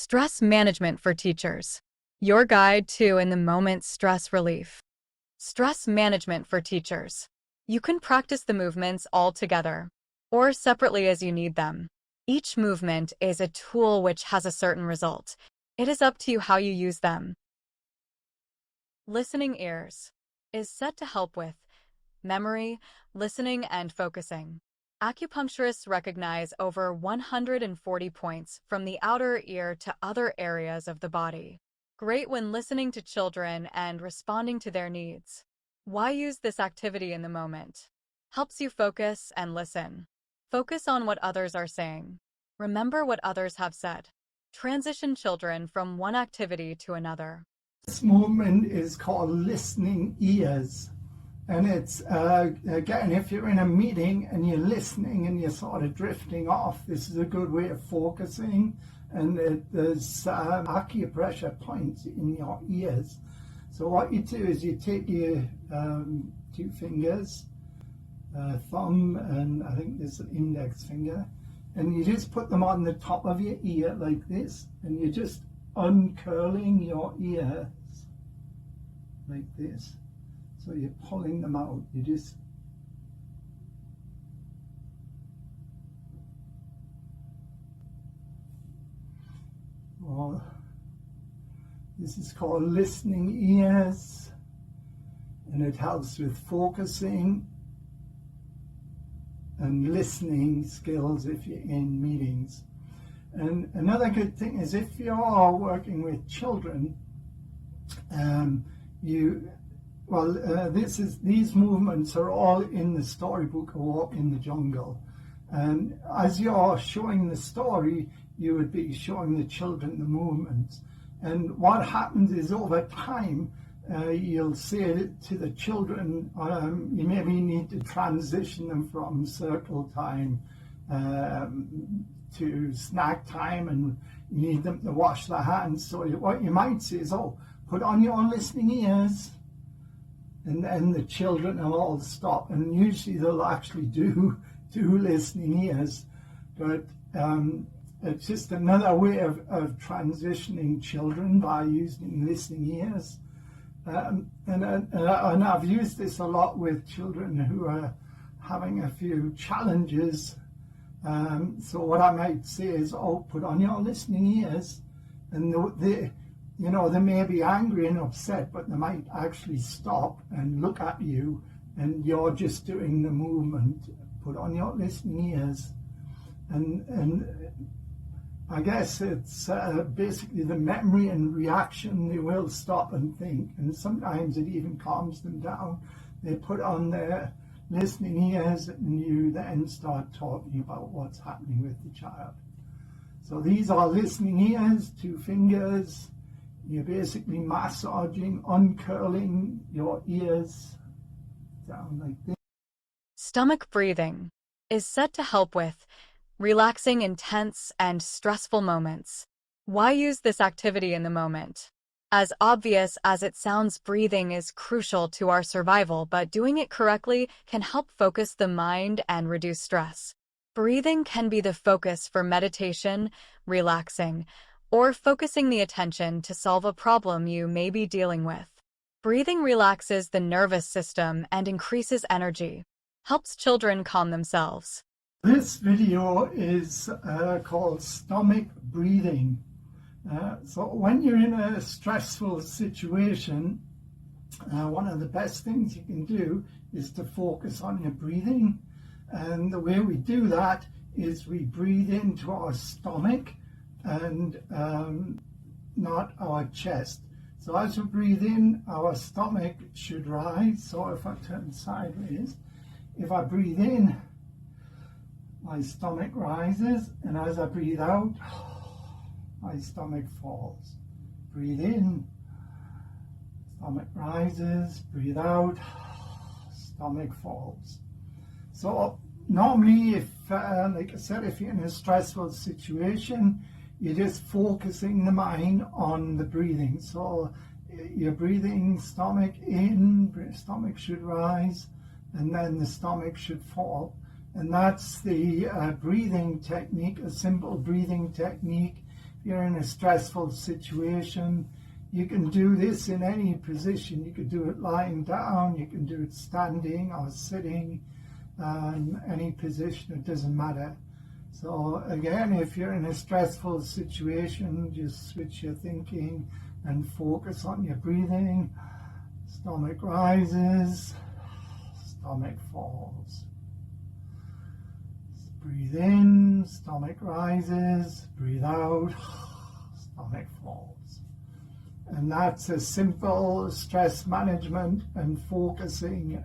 Stress management for teachers. Your guide to in-the-moment stress relief. Stress management for teachers. You can practice the movements all together or separately as you need them. Each movement is a tool which has a certain result. It is up to you how you use them. Listening ears is set to help with memory, listening, and focusing. Acupuncturists recognize over 140 points from the outer ear to other areas of the body. Great when listening to children and responding to their needs. Why use this activity in the moment? Helps you focus and listen. Focus on what others are saying. Remember what others have said. Transition children from one activity to another. This movement is called listening ears. And it's, again, if you're in a meeting and you're listening and you're sort of drifting off, this is a good way of focusing. And there's acupressure points in your ears. So what you do is you take your two fingers, thumb, and I think there's an index finger, and you just put them on the top of your ear like this, and you're just uncurling your ears like this. So you're pulling them out. You just this is called listening ears, and it helps with focusing and listening skills if you're in meetings. And another good thing is if you're working with children, these movements are all in the storybook, A Walk in the Jungle. And as you're showing the story, you would be showing the children the movements. And what happens is over time, you'll say to the children, you maybe need to transition them from circle time to snack time, and you need them to wash their hands. So what you might say is, put on your listening ears, and then the children will all stop. And usually they'll actually do listening ears. But it's just another way of transitioning children by using listening ears. And I've used this a lot with children who are having a few challenges. So what I might say is, put on your listening ears, and they may be angry and upset, but they might actually stop and look at you, and you're just doing the movement. Put on your listening ears, and I guess it's basically the memory and reaction. They will stop and think, and sometimes it even calms them down. They put on their listening ears, and you then start talking about what's happening with the child. So these are listening ears, two fingers. You're basically massaging, uncurling your ears down like this. Stomach breathing is set to help with relaxing intense and stressful moments. Why use this activity in the moment? As obvious as it sounds, breathing is crucial to our survival, but doing it correctly can help focus the mind and reduce stress. Breathing can be the focus for meditation, relaxing, or focusing the attention to solve a problem you may be dealing with. Breathing relaxes the nervous system and increases energy, helps children calm themselves. This video is called stomach breathing. So when you're in a stressful situation, one of the best things you can do is to focus on your breathing. And the way we do that is we breathe into our stomach and not our chest. So as we breathe in, our stomach should rise. So if I turn sideways, if I breathe in, my stomach rises, and as I breathe out, my stomach falls. Breathe in, stomach rises, breathe out, stomach falls. So normally, if, like I said, if you're in a stressful situation, you're just focusing the mind on the breathing. So you're breathing stomach in, stomach should rise, and then the stomach should fall. And that's the breathing technique, a simple breathing technique. If you're in a stressful situation, you can do this in any position. You could do it lying down, you can do it standing or sitting, any position, it doesn't matter. So again, if you're in a stressful situation, just switch your thinking and focus on your breathing. Stomach rises, stomach falls. Breathe in, stomach rises, breathe out, stomach falls. And that's a simple stress management and focusing.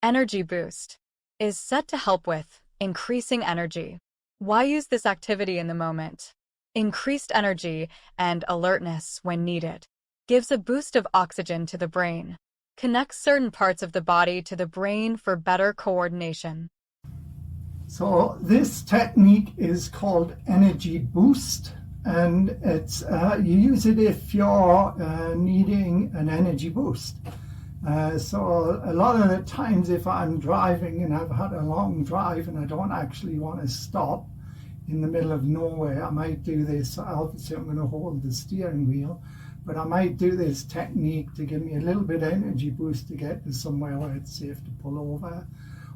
Energy boost is set to help with increasing energy. Why use this activity in the moment? Increased energy and alertness when needed gives a boost of oxygen to the brain, connects certain parts of the body to the brain for better coordination. So this technique is called energy boost, and it's you use it if you're needing an energy boost. So a lot of the times if I'm driving and I've had a long drive and I don't actually want to stop in the middle of nowhere, I might do this. Obviously I'm going to hold the steering wheel, but I might do this technique to give me a little bit of energy boost to get to somewhere where it's safe to pull over.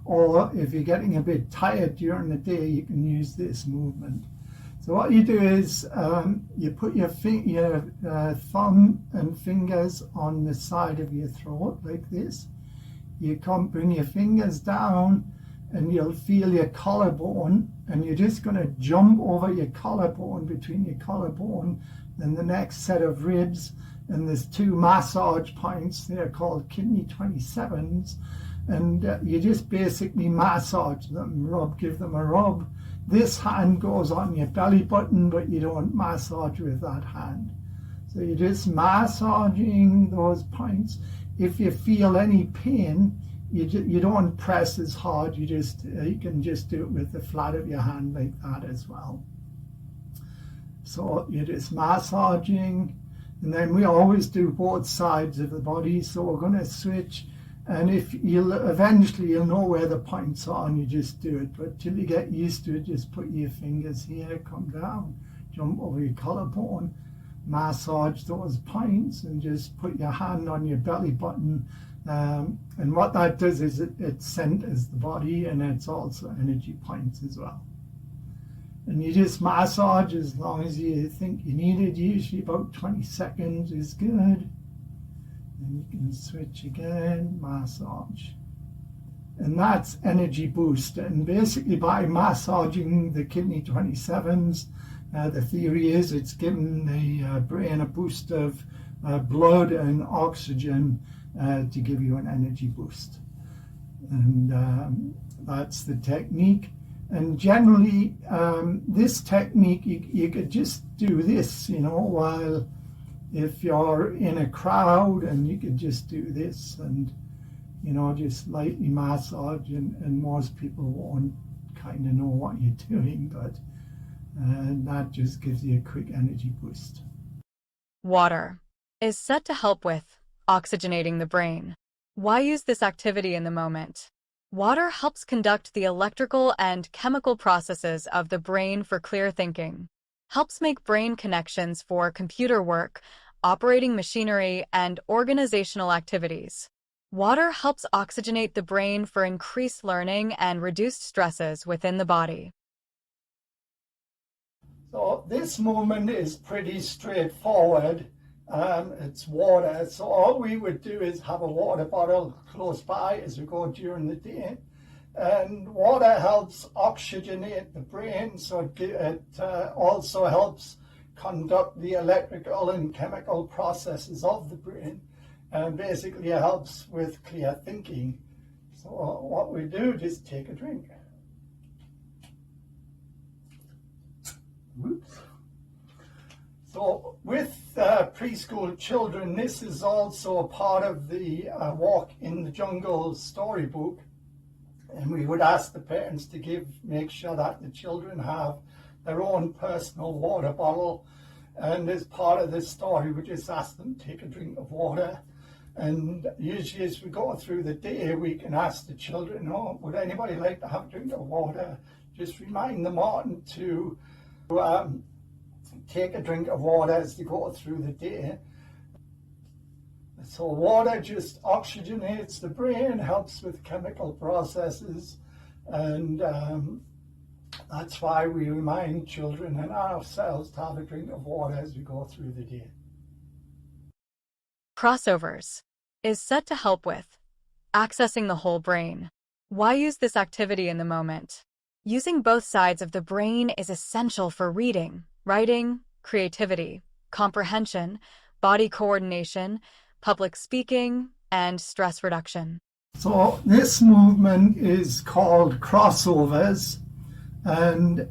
Or if you're getting a bit tired during the day, you can use this movement. So what you do is you put your thumb and fingers on the side of your throat like this. You bring your fingers down and you'll feel your collarbone, and you're just going to jump over your collarbone, between your collarbone and the next set of ribs. And there's two massage points, they're called kidney 27s. And you just basically massage them, give them a rub. This hand goes on your belly button, but you don't massage with that hand. So you're just massaging those points. If you feel any pain, you don't press as hard. You can just do it with the flat of your hand like that as well. So you're just massaging, and then we always do both sides of the body. So we're going to switch. And if eventually you'll know where the points are and you just do it. But till you get used to it, just put your fingers here, come down, jump over your collarbone, massage those points, and just put your hand on your belly button. And what that does is it centers the body, and it's also energy points as well. And you just massage as long as you think you need it. Usually about 20 seconds is good. And you can switch again, massage. And that's energy boost. And basically by massaging the kidney 27s, the theory is it's giving the brain a boost of blood and oxygen to give you an energy boost. And that's the technique. And generally, this technique, you could just do this, while if you're in a crowd, and you could just do this and, just lightly massage, and most people won't kind of know what you're doing, but that just gives you a quick energy boost. Water is set to help with oxygenating the brain. Why use this activity in the moment? Water helps conduct the electrical and chemical processes of the brain for clear thinking, helps make brain connections for computer work, operating machinery, and organizational activities. Water helps oxygenate the brain for increased learning and reduced stresses within the body. So this movement is pretty straightforward. It's water. So all we would do is have a water bottle close by as we go during the day. And water helps oxygenate the brain, so it also helps conduct the electrical and chemical processes of the brain, and basically it helps with clear thinking. So what we do, just take a drink. Whoops. So with preschool children, this is also a part of the Walk in the Jungle storybook. And we would ask the parents to make sure that the children have their own personal water bottle. And as part of this story, we just ask them to take a drink of water. And usually as we go through the day, we can ask the children, would anybody like to have a drink of water? Just remind them on to take a drink of water as you go through the day. So water just oxygenates the brain, helps with chemical processes, and that's why we remind children and ourselves to have a drink of water as we go through the day. Crossovers is said to help with accessing the whole brain. Why use this activity in the moment? Using both sides of the brain is essential for reading, writing, creativity, comprehension, body coordination, public speaking, and stress reduction. So this movement is called crossovers, and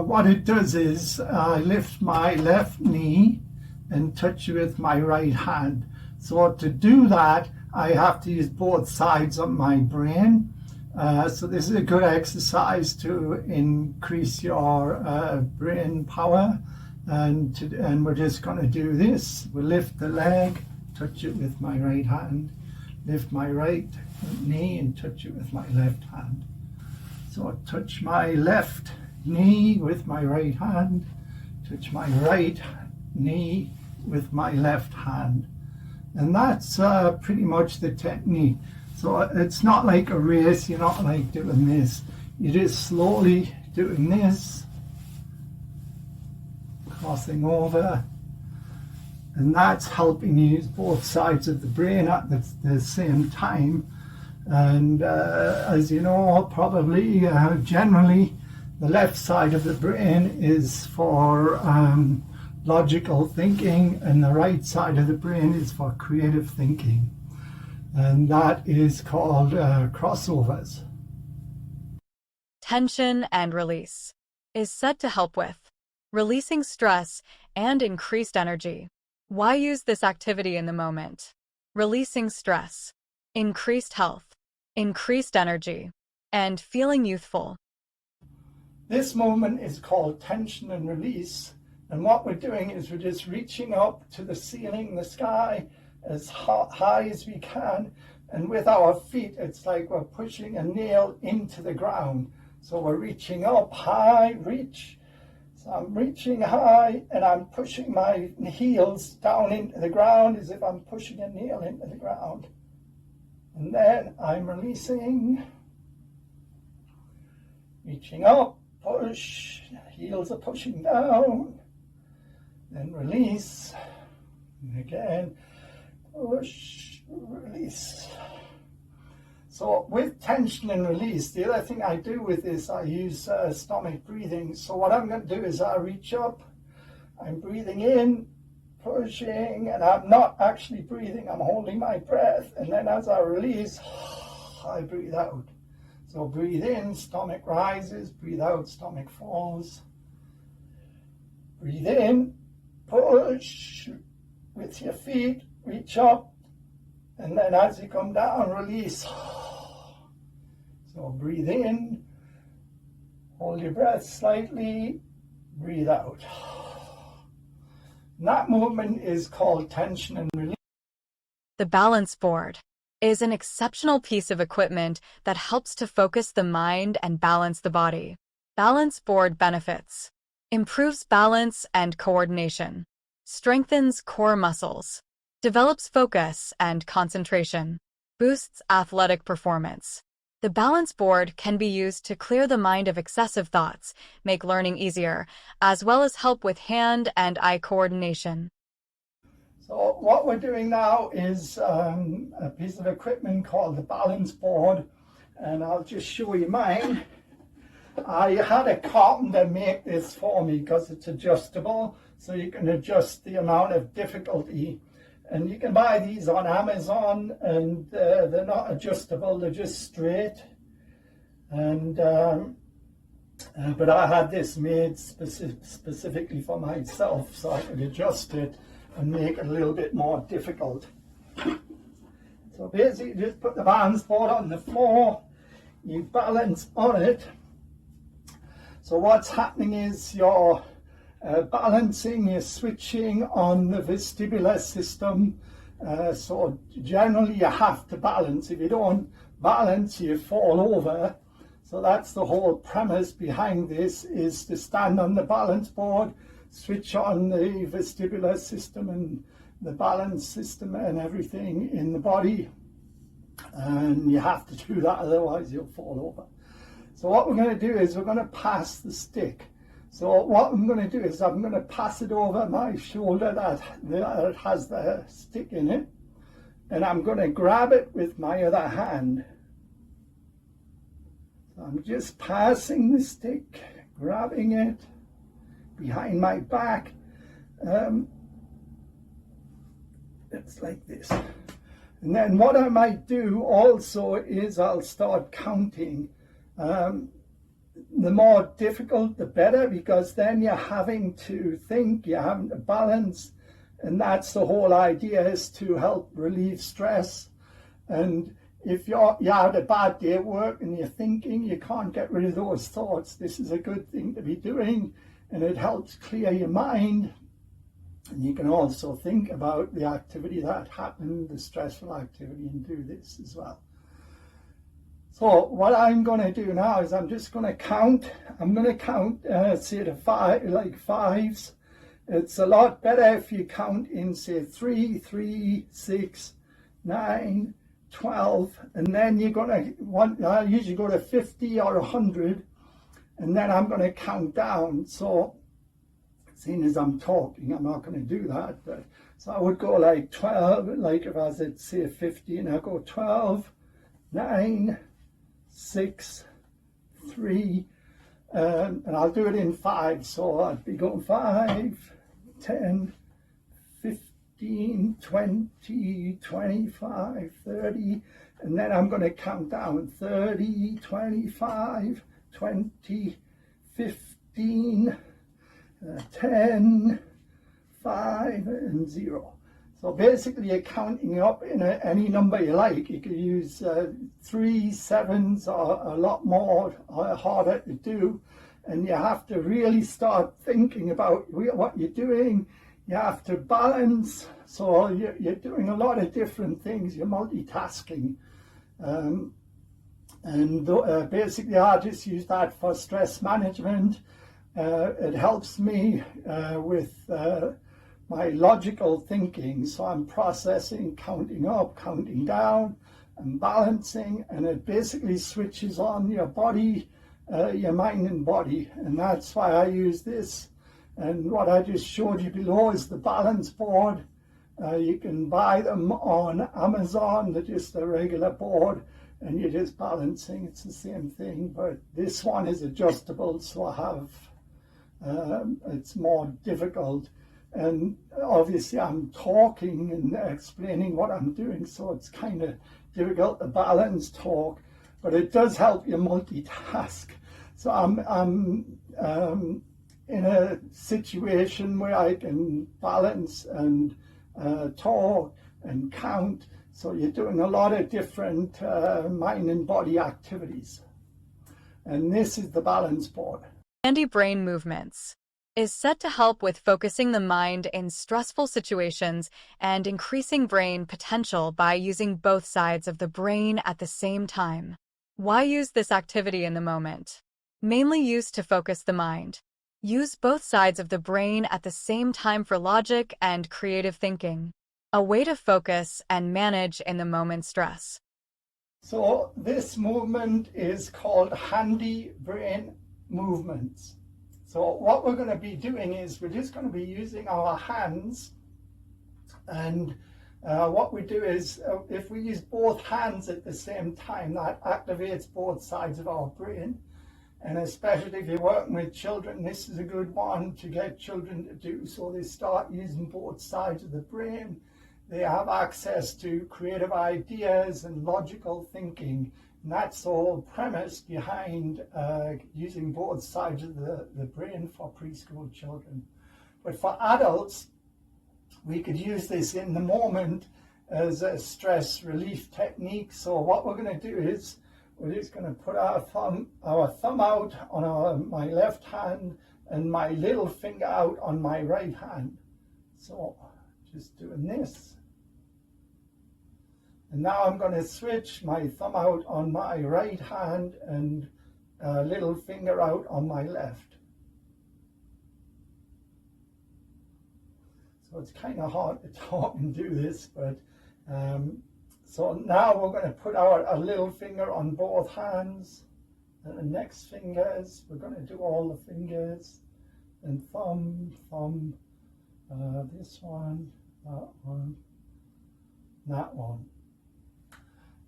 what it does is I lift my left knee and touch it with my right hand. So to do that, I have to use both sides of my brain. So this is a good exercise to increase your brain power. And we're just going to do this. We'll lift the leg, touch it with my right hand, lift my right knee and touch it with my left hand. So I touch my left knee with my right hand, touch my right knee with my left hand. And that's pretty much the technique. So it's not like a race, you're not like doing this. You're just slowly doing this, crossing over. And that's helping you use both sides of the brain at the same time. And as you know, probably generally the left side of the brain is for logical thinking, and the right side of the brain is for creative thinking. And that is called crossovers. Tension and release is said to help with releasing stress and increased energy. Why use this activity in the moment? Releasing stress, increased health, increased energy, and feeling youthful. This movement is called tension and release. And what we're doing is we're just reaching up to the ceiling, the sky, as high as we can. And with our feet, it's like we're pushing a nail into the ground. So we're reaching up high, reach. So I'm reaching high and I'm pushing my heels down into the ground as if I'm pushing a nail into the ground. And then I'm releasing, reaching up, push, heels are pushing down, then release, and again, push, release. So with tension and release, the other thing I do with this, I use stomach breathing. So what I'm going to do is I reach up, I'm breathing in, pushing, and I'm not actually breathing, I'm holding my breath. And then as I release, I breathe out. So breathe in, stomach rises, breathe out, stomach falls. Breathe in, push with your feet, reach up, and then as you come down, release. So breathe in, hold your breath slightly, breathe out. And that movement is called tension and release. The balance board is an exceptional piece of equipment that helps to focus the mind and balance the body. Balance board benefits: improves balance and coordination, strengthens core muscles, develops focus and concentration, boosts athletic performance. The balance board can be used to clear the mind of excessive thoughts, make learning easier, as well as help with hand and eye coordination. So what we're doing now is a piece of equipment called the balance board, and I'll just show you mine. I had a carpenter make this for me because it's adjustable, so you can adjust the amount of difficulty. And you can buy these on Amazon, and they're not adjustable, they're just straight. And but I had this made specifically for myself, so I could adjust it and make it a little bit more difficult. So basically, just put the balance board on the floor, you balance on it. So what's happening is you're balancing, you're switching on the vestibular system. So generally you have to balance. If you don't balance, you fall over. So that's the whole premise behind this, is to stand on the balance board, switch on the vestibular system and the balance system and everything in the body. And you have to do that, otherwise you'll fall over. So what we're going to do is we're going to pass the stick. So what I'm going to do is I'm going to pass it over my shoulder that has the stick in it. And I'm going to grab it with my other hand. So I'm just passing the stick, grabbing it behind my back. It's like this. And then what I might do also is I'll start counting. The more difficult, the better, because then you're having to think, you're having to balance. And that's the whole idea, is to help relieve stress. And if you had a bad day at work and you're thinking, you can't get rid of those thoughts, this is a good thing to be doing, and it helps clear your mind. And you can also think about the activity that happened, the stressful activity, and do this as well. So what I'm going to do now is I'm just going to count. I'm going to count, say, to five, like fives. It's a lot better if you count in, say, 3, 3, 6, 9, 12, and then you're going to I usually go to 50 or 100, and then I'm going to count down. So seeing as I'm talking, I'm not going to do that, but so I would go like 12, like if I was at, say, 50, and I go 12, 9, 6, 3, and I'll do it in 5. So I'd be going 5, 10, 15, 20, 25, 30, and then I'm going to count down 30, 25, 20, 15, 10, 5, and 0. So basically you're counting up in any number you like. You could use 3, 7s, or a lot more, harder to do. And you have to really start thinking about what you're doing. You have to balance. So you're doing a lot of different things. You're multitasking. Basically I just use that for stress management. It helps me with my logical thinking. So I'm processing, counting up, counting down, and balancing, and it basically switches on your body, your mind and body. And that's why I use this. And what I just showed you below is the balance board. You can buy them on Amazon. They're just a regular board, and you're just balancing. It's the same thing, but this one is adjustable, so I have it's more difficult. And obviously I'm talking and explaining what I'm doing, so it's kind of difficult to balance talk, but it does help you multitask. So I'm in a situation where I can balance and talk and count. So you're doing a lot of different mind and body activities. And this is the balance board. Handy brain movements is set to help with focusing the mind in stressful situations and increasing brain potential by using both sides of the brain at the same time. Why use this activity in the moment? Mainly used to focus the mind. Use both sides of the brain at the same time for logic and creative thinking. A way to focus and manage in the moment stress. So this movement is called handy brain movements. So what we're going to be doing is we're just going to be using our hands, and what we do is if we use both hands at the same time, that activates both sides of our brain. And especially if you're working with children, this is a good one to get children to do. So they start using both sides of the brain. They have access to creative ideas and logical thinking. And that's the whole premise behind using both sides of the brain for preschool children. But for adults, we could use this in the moment as a stress relief technique. So what we're going to do is we're just going to put our thumb out on my left hand and my little finger out on my right hand. So just doing this. And now I'm going to switch my thumb out on my right hand and little finger out on my left. So it's kind of hard to talk and do this, but so now we're going to put a little finger on both hands, and the next fingers, we're going to do all the fingers, and thumb, this one, that one.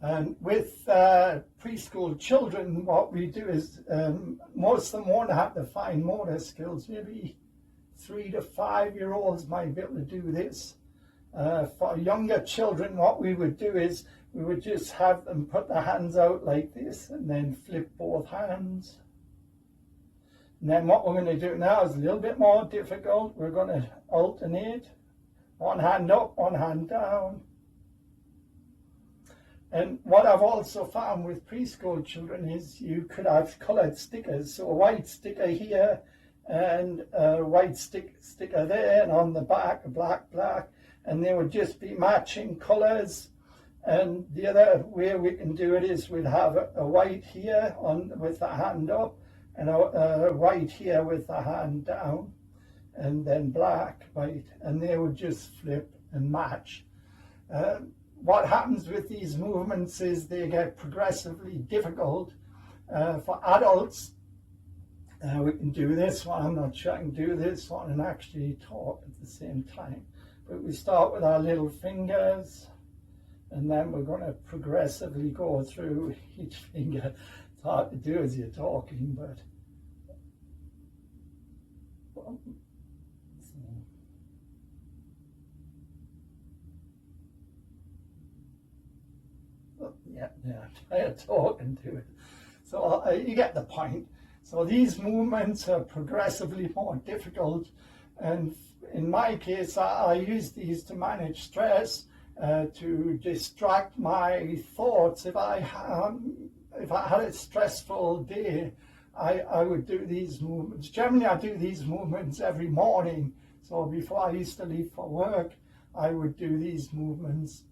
And with preschool children, what we do is most of them won't have the fine motor skills. Maybe 3 to 5 year olds might be able to do this. For younger children, what we would do is we would just have them put their hands out like this and then flip both hands. And then what we're going to do now is a little bit more difficult. We're going to alternate. One hand up, one hand down. And what I've also found with preschool children is you could have coloured stickers. So a white sticker here and a white sticker there, and on the back a black. And they would just be matching colours. And the other way we can do it is we'd have a white here with the hand up, and a white here with the hand down, and then black, white, and they would just flip and match. What happens with these movements is they get progressively difficult. For adults, we can do this one. I'm not sure I can do this one and actually talk at the same time. But we start with our little fingers, and then we're going to progressively go through each finger. It's hard to do as you're talking, but try to talk and do it. So you get the point. So these movements are progressively more difficult, and in my case, I use these to manage stress, to distract my thoughts. If I had a stressful day, I would do these movements. Generally, I do these movements every morning. So before I used to leave for work, I would do these movements.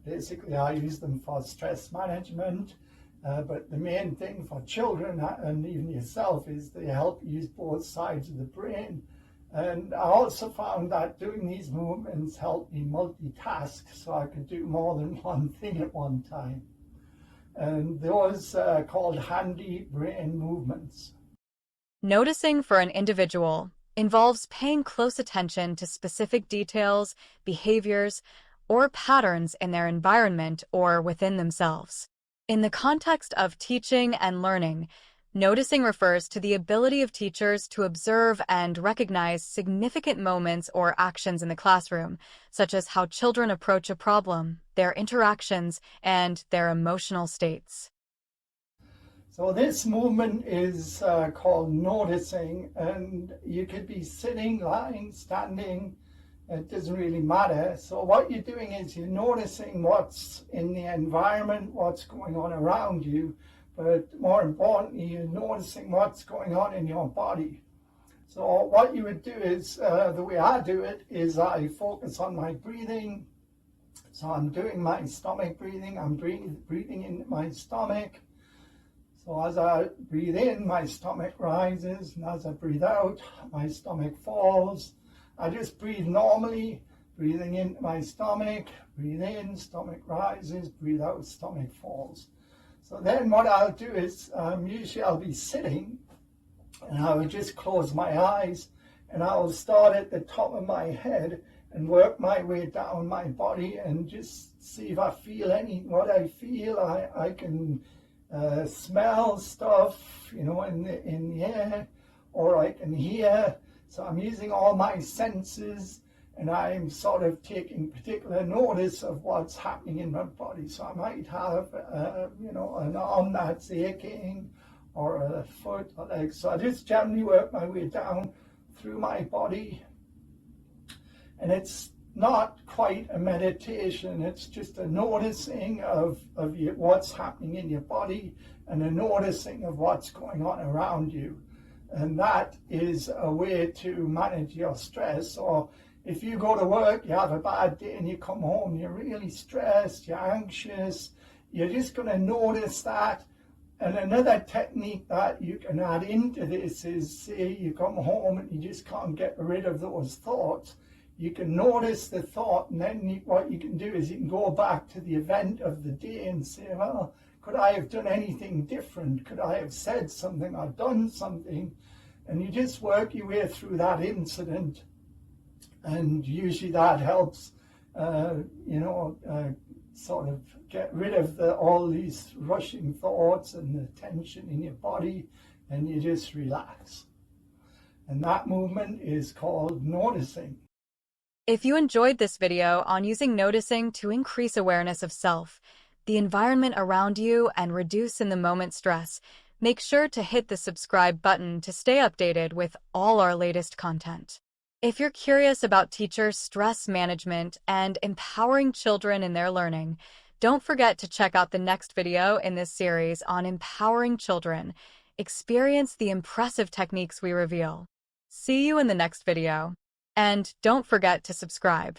Basically, I use them for stress management. But the main thing for children and even yourself is they help use both sides of the brain. And I also found that doing these movements helped me multitask, so I could do more than one thing at one time. And those are called handy brain movements. Noticing for an individual involves paying close attention to specific details, behaviors, or patterns in their environment or within themselves. In the context of teaching and learning, noticing refers to the ability of teachers to observe and recognize significant moments or actions in the classroom, such as how children approach a problem, their interactions, and their emotional states. So this movement is called noticing, and you could be sitting, lying, standing. It doesn't really matter. So what you're doing is you're noticing what's in the environment, what's going on around you, but more importantly, you're noticing what's going on in your body. So what you would do is, the way I do it is I focus on my breathing. So I'm doing my stomach breathing. I'm breathing into my stomach. So as I breathe in, my stomach rises, and as I breathe out, my stomach falls. I just breathe normally, breathing into my stomach, breathe in, stomach rises, breathe out, stomach falls. So then what I'll do is, usually I'll be sitting, and I will just close my eyes, and I will start at the top of my head and work my way down my body and just see if I feel what I feel. I can smell stuff, in the air, or I can hear. So I'm using all my senses, and I'm sort of taking particular notice of what's happening in my body. So I might have, an arm that's aching, or a foot or leg. So I just generally work my way down through my body. And it's not quite a meditation. It's just a noticing of what's happening in your body, and a noticing of what's going on around you. And that is a way to manage your stress. Or if you go to work, you have a bad day, and you come home, you're really stressed, you're anxious, you're just going to notice that, And another technique that you can add into this is, say you come home and you just can't get rid of those thoughts. You can notice the thought, and then what you can do is you can go back to the event of the day and say, well, could I have done anything different? Could I have said something or done something? And you just work your way through that incident. And usually that helps, sort of get rid of all these rushing thoughts and the tension in your body, and you just relax. And that movement is called noticing. If you enjoyed this video on using noticing to increase awareness of self, the environment around you, and reduce in the moment stress, make sure to hit the subscribe button to stay updated with all our latest content. If you're curious about teacher stress management and empowering children in their learning, don't forget to check out the next video in this series on empowering children. Experience the impressive techniques we reveal. See you in the next video. And don't forget to subscribe.